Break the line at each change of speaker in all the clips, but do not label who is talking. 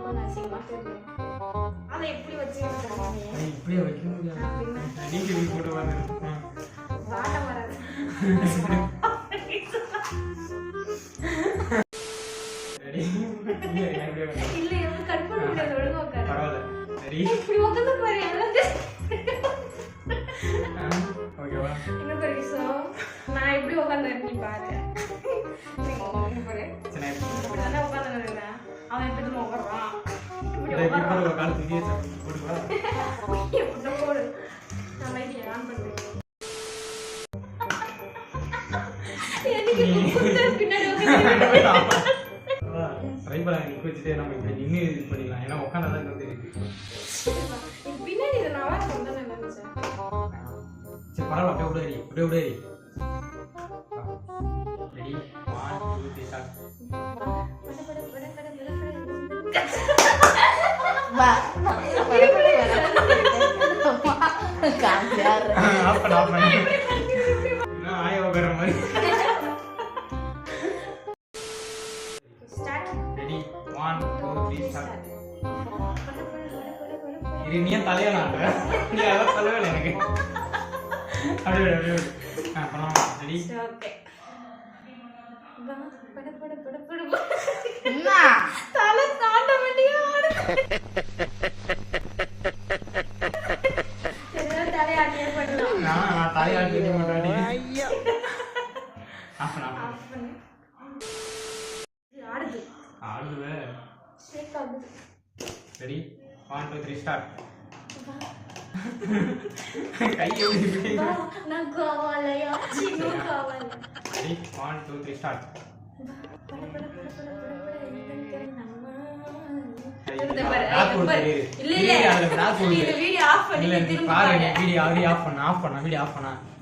கொஞ்சம் அசிங்கமா தெரியும். அதை எப்படி வச்சுக்கிட்டு
இப்படியே வைக்க முடியாது. நீங்க வீட்டு போட்டு வாங்க.
வாட வராது.
ரெடி?
இல்ல எவ்வளவு கட் பண்ண முடியாது. ஒழுங்கா உட்காரு.
பரவாயில்ல. ரெடி?
இப்படி உட்காந்து பாரு.
ஓகேவா?
என்ன பெருசோ நான் எப்படி உட்காந்து நீ பாரு. இப்படிதானே உட்காந்து அவன் எப்படி உட்காடுறான்.
கால் தூக்கி போடுவா.
போடு. நான் லைட் ஆன் பண்ணுறேன்.
ட்ரை பண்ண வச்சுட்டு நம்ம இப்படி நின்று இது பண்ணிக்கலாம். ஏன்னா உட்காந்தாதான் வந்து
பின்னாடி இதை நல்லா சொந்தம் நினைச்சேன்.
சரி பரவாயில்ல. அப்படியே விட ரெடி. Ready 1 2 3 start. நீ தலையலாம் நீ அதான் சொல்லவே எனக்கு. அப்படியே ரெடி?
தலை தாண்ட வேண்டிய தலையாட்டியே பண்ணலாம்.
நான் தலையாட்டி மாட்டாடி. ஆடுது. Ready 1 2 3 start. கையை விட்டு
நான் காவாலயா சின்ன காவால.
Ready 1 2 3 start.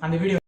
அந்த வீடியோ